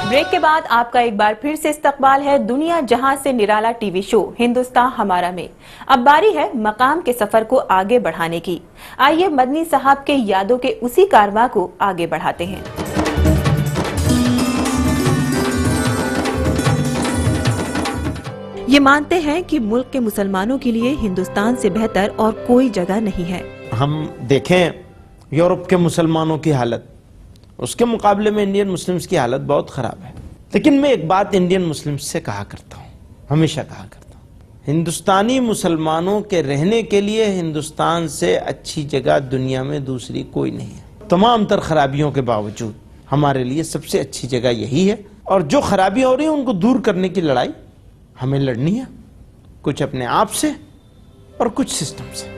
Break के बाद आपका एक बार फिर से इस्तकबाल है दुनिया जहां से निराला टीवी शो हिंदुस्तान हमारा में। अब बारी है मकाम के सफर को आगे बढ़ाने की। आइए मदनी साहब के यादों के उसी कारवां को आगे बढ़ाते हैं। ये मानते हैं कि मुल्क के मुसलमानों के लिए हिंदुस्तान से बेहतर और कोई जगह नहीं है। हम देखें यूरोप के मुसलमानों की हालत, उसके मुकाबले में इंडियन मुस्लिम्स की हालत बहुत ख़राब है। लेकिन मैं एक बात इंडियन मुस्लिम्स से कहा करता हूँ, हमेशा कहा करता हूँ, हिंदुस्तानी मुसलमानों के रहने के लिए हिंदुस्तान से अच्छी जगह दुनिया में दूसरी कोई नहीं है। तमाम तर खराबियों के बावजूद हमारे लिए सबसे अच्छी जगह यही है, और जो खराबियाँ हो रही हैं उनको दूर करने की लड़ाई हमें लड़नी है, कुछ अपने आप से और कुछ सिस्टम से।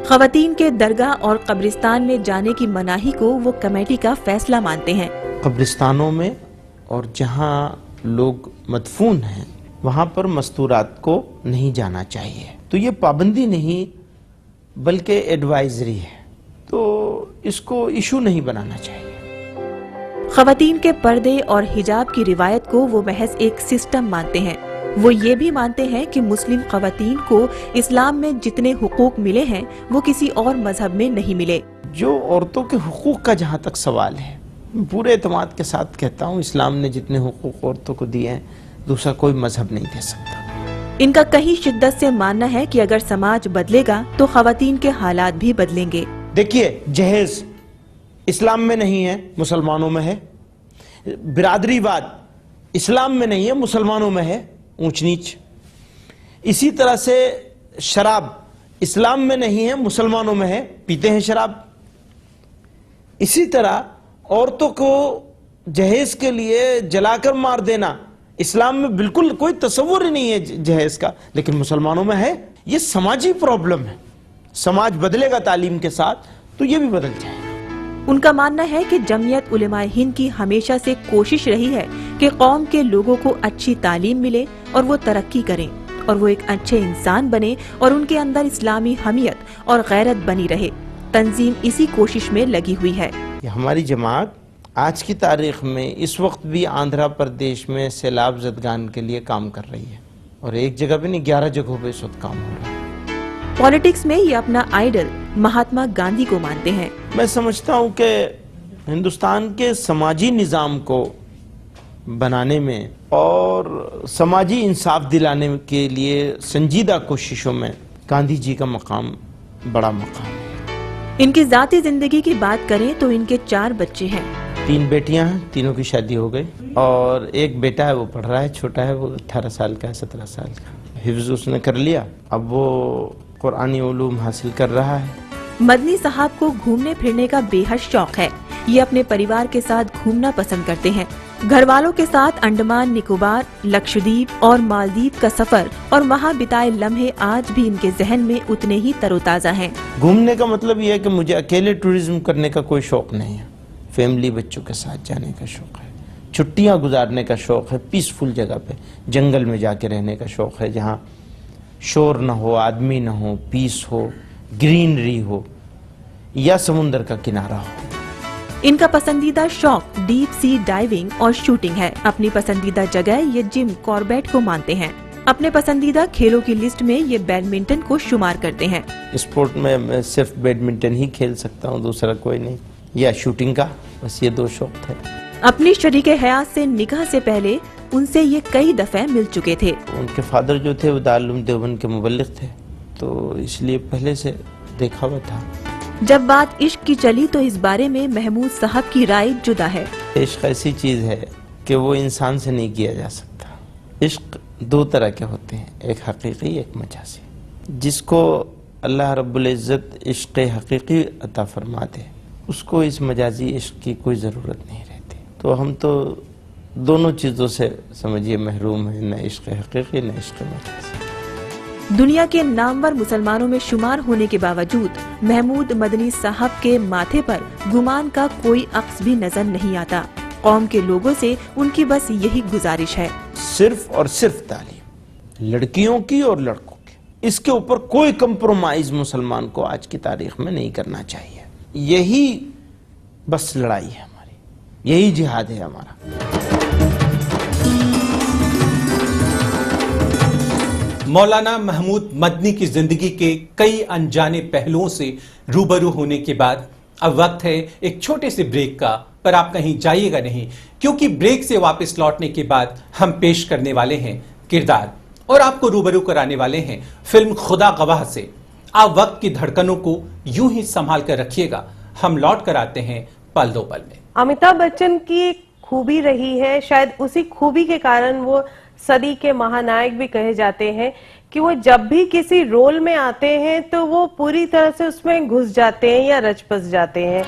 ख़वातीन के दरगाह और कब्रिस्तान में जाने की मनाही को वो कमेटी का फैसला मानते हैं। कब्रिस्तानों में और जहाँ लोग मदफून हैं वहाँ पर मस्तूरात को नहीं जाना चाहिए, तो ये पाबंदी नहीं बल्कि एडवाइजरी है, तो इसको इशू नहीं बनाना चाहिए। ख़वातीन के पर्दे और हिजाब की रिवायत को वो महज एक सिस्टम मानते हैं। वो ये भी मानते हैं कि मुस्लिम ख़वातीन को इस्लाम में जितने हुकूक मिले हैं वो किसी और मजहब में नहीं मिले। जो औरतों के हुकूक का जहाँ तक सवाल है, पूरे एतमाद के साथ कहता हूँ, इस्लाम ने जितने हुकूक औरतों को दिए हैं दूसरा कोई मजहब नहीं दे सकता। इनका कहीं शिद्दत से मानना है कि अगर समाज बदलेगा तो ख़वातीन के हालात भी बदलेंगे। देखिए, जहेज इस्लाम में नहीं है, मुसलमानों में है। बिरादरीवाद इस्लाम में नहीं है, मुसलमानों में है, ऊंच नीच। इसी तरह से शराब इस्लाम में नहीं है, मुसलमानों में है, पीते हैं शराब। इसी तरह औरतों को जहेज के लिए जलाकर मार देना इस्लाम में बिल्कुल कोई तसव्वुर ही नहीं है जहेज का, लेकिन मुसलमानों में है। ये समाजी प्रॉब्लम है, समाज बदलेगा तालीम के साथ तो ये भी बदल जाएगा। उनका मानना है कि जमीयत उलेमाए हिंद की हमेशा से कोशिश रही है कि कौम के लोगों को अच्छी तालीम मिले और वो तरक्की करें और वो एक अच्छे इंसान बने और उनके अंदर इस्लामी हमियत और गैरत बनी रहे। तंजीम इसी कोशिश में लगी हुई है। हमारी जमात आज की तारीख में इस वक्त भी आंध्र प्रदेश में सैलाब ज़दगान के लिए काम कर रही है, और एक जगह पे नहीं 11 जगहों पे इस वक्त काम हो रहा है। पॉलिटिक्स में ये अपना आइडल महात्मा गांधी को मानते हैं। मैं समझता हूँ कि हिंदुस्तान के समाजी निज़ाम को बनाने में और समाजी इंसाफ दिलाने के लिए संजीदा कोशिशों में गांधी जी का मकाम बड़ा मकाम है। इनकी ज़ाती जिंदगी की बात करें तो इनके 4 बच्चे हैं। 3 बेटियां हैं, तीनों की शादी हो गई, और एक बेटा है वो पढ़ रहा है, छोटा है, वो 18 साल का है, 17 साल का। हिफ्ज़ उसने कर लिया, अब वो कुरानी उलूम हासिल कर रहा है। मदनी साहब को घूमने फिरने का बेहद शौक है। ये अपने परिवार के साथ घूमना पसंद करते हैं। घर वालों के साथ अंडमान निकोबार, लक्षद्वीप और मालदीव का सफर और वहाँ बिताए लम्हे आज भी इनके जहन में उतने ही तरोताजा हैं। घूमने का मतलब ये है कि मुझे अकेले टूरिज्म करने का कोई शौक नहीं है, फैमिली बच्चों के साथ जाने का शौक है, छुट्टियाँ गुजारने का शौक है, पीसफुल जगह पे जंगल में जाके रहने का शौक है, जहाँ शोर न हो, आदमी न हो, पीस हो, ग्रीनरी हो, या समुंदर का किनारा हो। इनका पसंदीदा शौक डीप सी डाइविंग और शूटिंग है। अपनी पसंदीदा जगह ये जिम कॉर्बेट को मानते हैं। अपने पसंदीदा खेलों की लिस्ट में ये बैडमिंटन को शुमार करते हैं। स्पोर्ट में मैं सिर्फ बैडमिंटन ही खेल सकता हूँ, दूसरा कोई नहीं, या शूटिंग का, बस ये 2 शौक थे। अपनी शरीके हयात से निकाह से पहले उनसे ये कई दफे मिल चुके थे। उनके फादर जो थे वो दारुल उलूम देवबंद के मुबल्लिग थे, तो इसलिए पहले से देखा हुआ था। जब बात इश्क की चली तो इस बारे में महमूद साहब की राय जुदा है। इश्क ऐसी चीज है कि वो इंसान से नहीं किया जा सकता। इश्क 2 तरह के होते हैं, एक हकीकी, एक मजाजी। जिसको अल्लाह रब्बुल इज़्ज़त इश्क हकीकी अता फरमा दे, उसको इस मजाजी इश्क की कोई ज़रूरत नहीं रहती। तो हम तो दोनों चीज़ों से समझिए महरूम है, न इश्क हकीकी न इश्क मजाजी। दुनिया के नामवर मुसलमानों में शुमार होने के बावजूद महमूद मदनी साहब के माथे पर गुमान का कोई अक्स भी नजर नहीं आता। कौम के लोगों से उनकी बस यही गुजारिश है, सिर्फ और सिर्फ तालीम, लड़कियों की और लड़कों की, इसके ऊपर कोई कंप्रोमाइज मुसलमान को आज की तारीख में नहीं करना चाहिए। यही बस लड़ाई है हमारी, यही जिहाद है हमारा। مولانا محمود مدنی کی زندگی کے کئی انجانے پہلوؤں سے روبرو ہونے کے بعد اب وقت ہے ایک چھوٹے سے بریک کا، پر آپ کہیں جائیے گا نہیں، کیونکہ بریک سے واپس لوٹنے کے بعد ہم پیش کرنے والے ہیں کردار اور آپ کو روبرو کرانے والے ہیں فلم خدا گواہ سے۔ آپ وقت کی دھڑکنوں کو یوں ہی سنبھال کر رکھیے گا، ہم لوٹ کر آتے ہیں پل دو پل میں۔ امیتابھ بچن کی ایک خوبی رہی ہے، شاید اسی خوبی کے کارن وہ صدی کے مہانائک بھی کہے جاتے ہیں کہ وہ جب بھی کسی رول میں آتے ہیں تو وہ پوری طرح سے اس میں گھس جاتے ہیں یا رچ بس جاتے ہیں۔